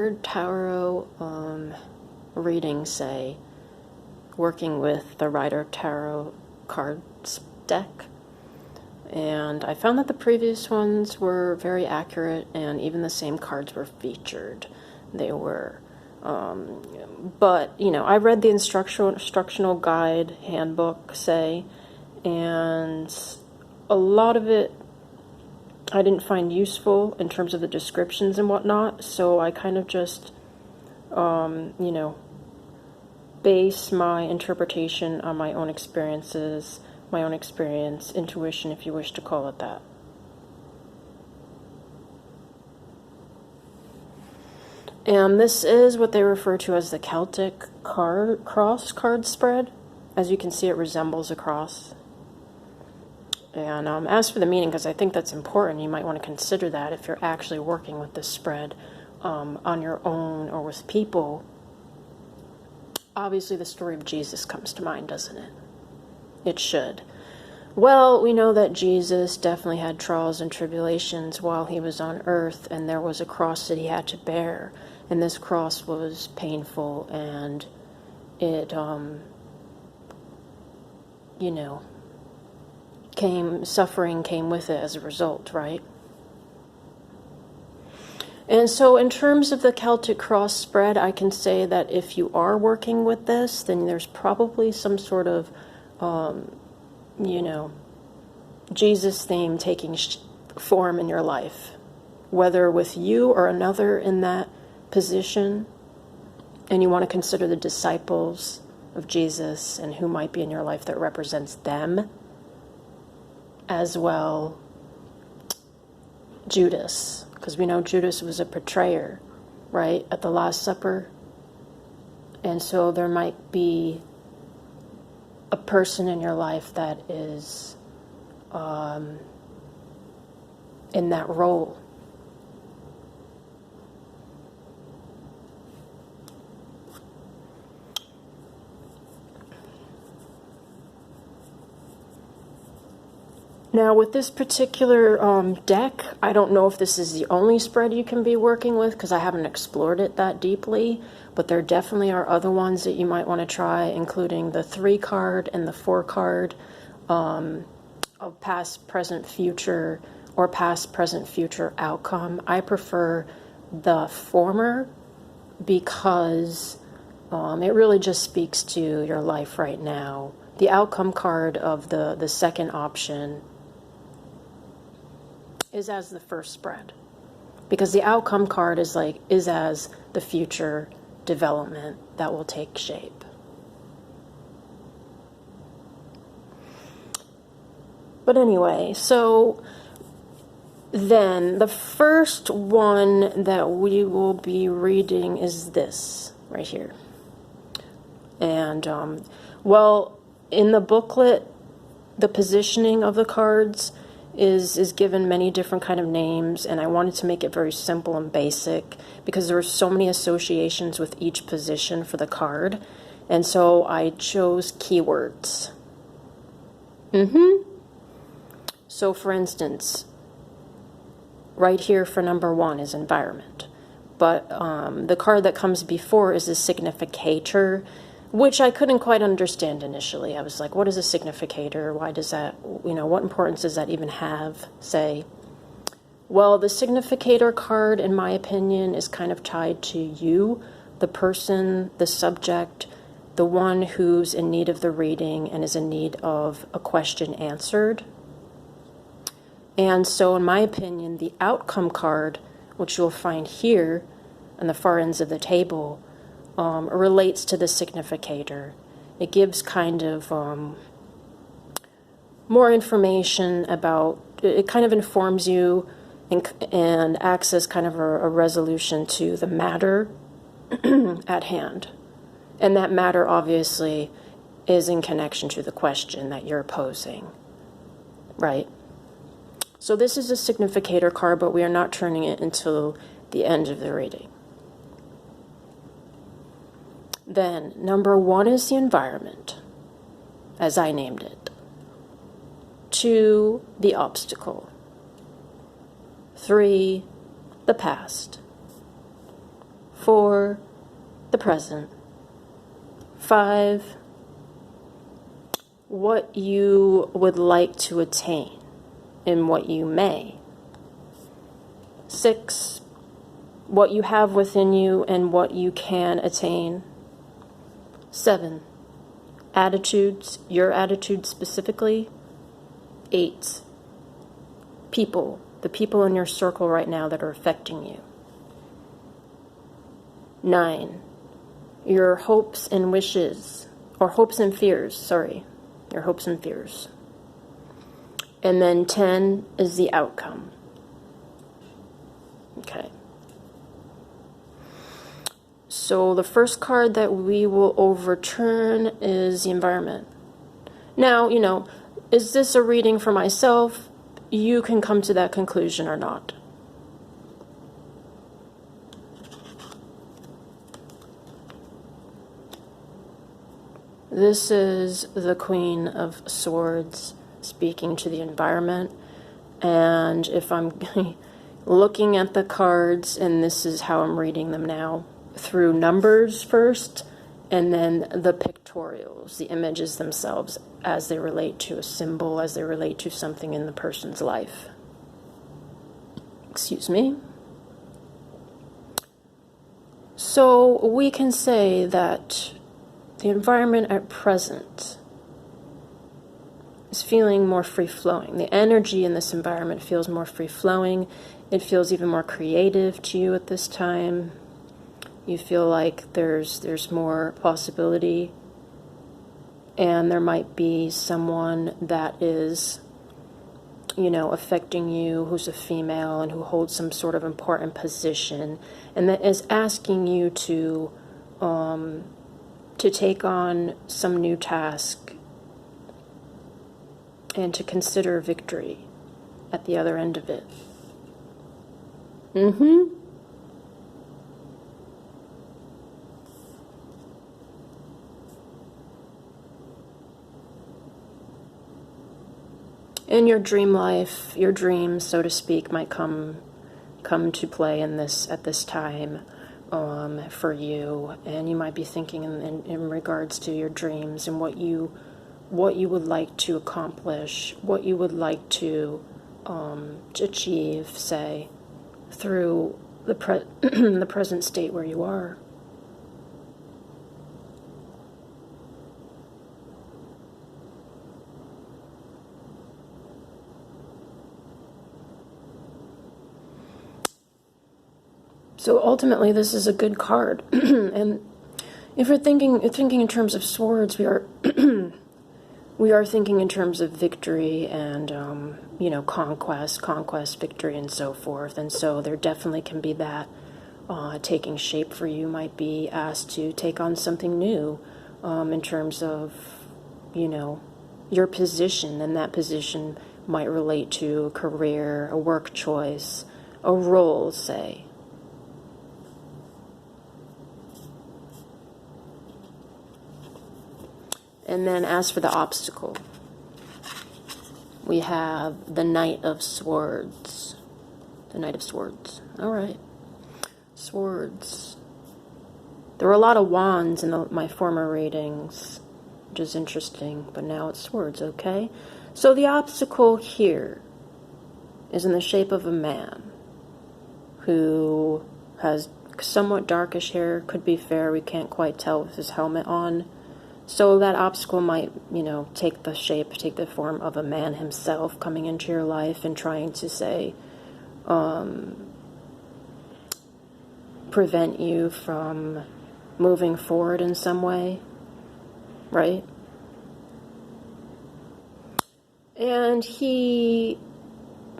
card tarot reading say, working with the Rider Tarot cards deck. And I found that the previous ones were very accurate, and even the same cards were featured. They were. But, you know, I read the instructional guide handbook, say, and a lot of it I didn't find useful in terms of the descriptions and whatnot, so I kind of just, you know, base my interpretation on my own experiences, my own experience, intuition, if you wish to call it that. And this is what they refer to as the Celtic cross card spread. As you can see, it resembles a cross. And as for the meaning, because I think that's important, you might want to consider that if you're actually working with this spread on your own or with people. Obviously, the story of Jesus comes to mind, doesn't it? It should. Well, we know that Jesus definitely had trials and tribulations while he was on earth, and there was a cross that he had to bear. And this cross was painful, and it, you know, suffering came with it as a result, right? And so in terms of the Celtic cross spread, I can say that if you are working with this, then there's probably some sort of, you know, Jesus theme taking form in your life, whether with you or another in that position, and you want to consider the disciples of Jesus and who might be in your life that represents them, as well Judas, because we know Judas was a betrayer, right, at the Last Supper. And so there might be a person in your life that is in that role. Now, with this particular deck, I don't know if this is the only spread you can be working with, because I haven't explored it that deeply, but there definitely are other ones that you might want to try, including the 3-card and the 4-card of past, present, future, or past, present, future outcome. I prefer the former because it really just speaks to your life right now. The outcome card of the second option is as the first spread, because the outcome card is as the future development that will take shape. But anyway, so then the first one that we will be reading is this right here. And well, in the booklet, the positioning of the cards is given many different kind of names, and I wanted to make it very simple and basic because there are so many associations with each position for the card, and so I chose keywords. So for instance, right here for number 1 is environment, but the card that comes before is a significator, which I couldn't quite understand initially. I was like, what is a significator? Why does that, you know, what importance does that even have, say? Well, the significator card, in my opinion, is kind of tied to you, the person, the subject, the one who's in need of the reading and is in need of a question answered. And so, in my opinion, the outcome card, which you'll find here on the far ends of the table, relates to the significator. It gives kind of more information about, it kind of informs you and acts as kind of a resolution to the matter at hand. And that matter obviously is in connection to the question that you're posing, right? So this is a significator card, but we are not turning it until the end of the reading. Then, number 1 is the environment, as I named it. 2, the obstacle. 3, the past. 4, the present. 5, what you would like to attain and what you may. 6, what you have within you and what you can attain. 7, attitudes, your attitude specifically. 8, people, the people in your circle right now that are affecting you. 9, your hopes and wishes, or hopes and fears, sorry, your hopes and fears. And then 10 is the outcome. Okay. So the first card that we will overturn is the environment. Now, is this a reading for myself? You can come to that conclusion or not. This is the Queen of Swords speaking to the environment. And if I'm looking at the cards, and this is how I'm reading them now, through numbers first, and then the pictorials, the images themselves, as they relate to a symbol, as they relate to something in the person's life. Excuse me. So we can say that the environment at present is feeling more free-flowing. The energy in this environment feels more free-flowing. It feels even more creative to you at this time. You feel like there's more possibility, and there might be someone that is, affecting you, who's a female and who holds some sort of important position, and that is asking you to take on some new task and to consider victory at the other end of it. In your dream life, your dreams, so to speak, might come to play at this time for you, and you might be thinking in regards to your dreams and what you would like to accomplish, what you would like to achieve, say, through the present state where you are. So ultimately, this is a good card, and if we're thinking in terms of swords, we are we are thinking in terms of victory and conquest, victory, and so forth. And so there definitely can be that taking shape for you. Might be asked to take on something new in terms of your position, and that position might relate to a career, a work choice, a role, say. And then as for the obstacle, we have the Knight of Swords. The Knight of Swords. All right. Swords. There were a lot of wands in my former readings, which is interesting, but now it's swords, okay? So the obstacle here is in the shape of a man who has somewhat darkish hair, could be fair, we can't quite tell with his helmet on. So that obstacle might, take the form of a man himself coming into your life and trying to, say, prevent you from moving forward in some way, right? And he,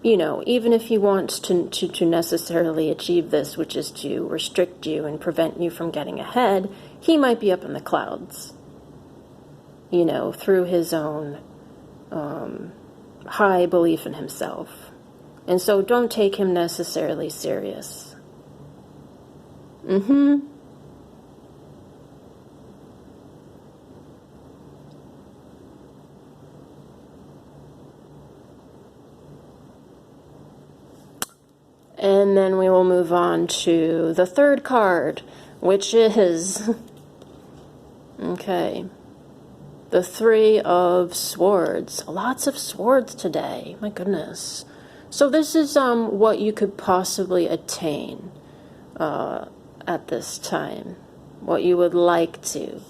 even if he wants to necessarily achieve this, which is to restrict you and prevent you from getting ahead, he might be up in the clouds. Through his own high belief in himself. And so don't take him necessarily serious. And then we will move move on to the third card, which is, okay, the Three of Swords. Lots of swords today, my goodness. So this is what you could possibly attain at this time, what you would like to.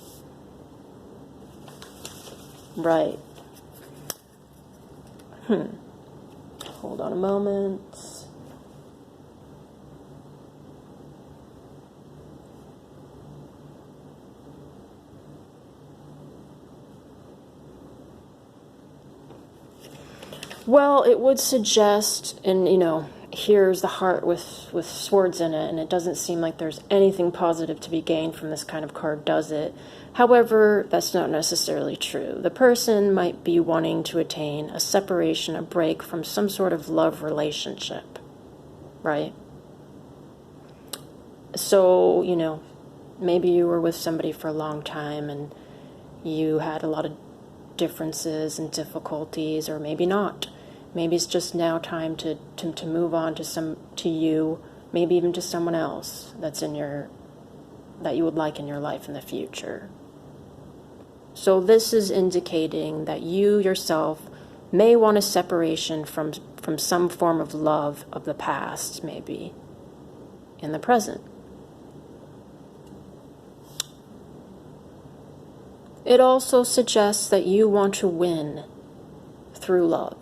Right. Hold on a moment. Well, it would suggest, and here's the heart with swords in it, and it doesn't seem like there's anything positive to be gained from this kind of card, does it? However, that's not necessarily true. The person might be wanting to attain a separation, a break from some sort of love relationship, right? So, maybe you were with somebody for a long time and you had a lot of differences and difficulties, or maybe not. Maybe it's just now time to move on to you, maybe even to someone else that you would like in your life in the future. So this is indicating that you yourself may want a separation from some form of love of the past, maybe in the present. It also suggests that you want to win through love.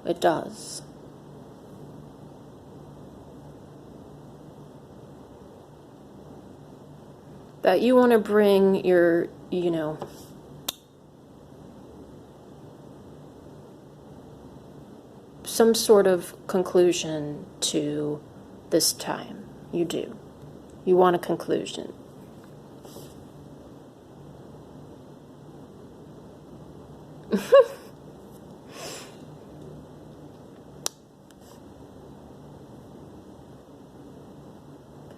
It does. That you want to bring your, some sort of conclusion to this time. You do. You want a conclusion.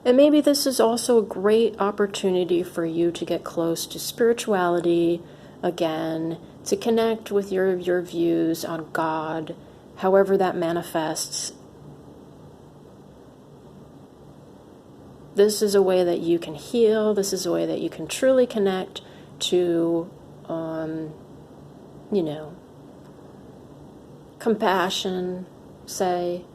And maybe this is also a great opportunity for you to get close to spirituality again, to connect with your views on God, however that manifests. This is a way that you can heal. This is a way that you can truly connect to, compassion, say.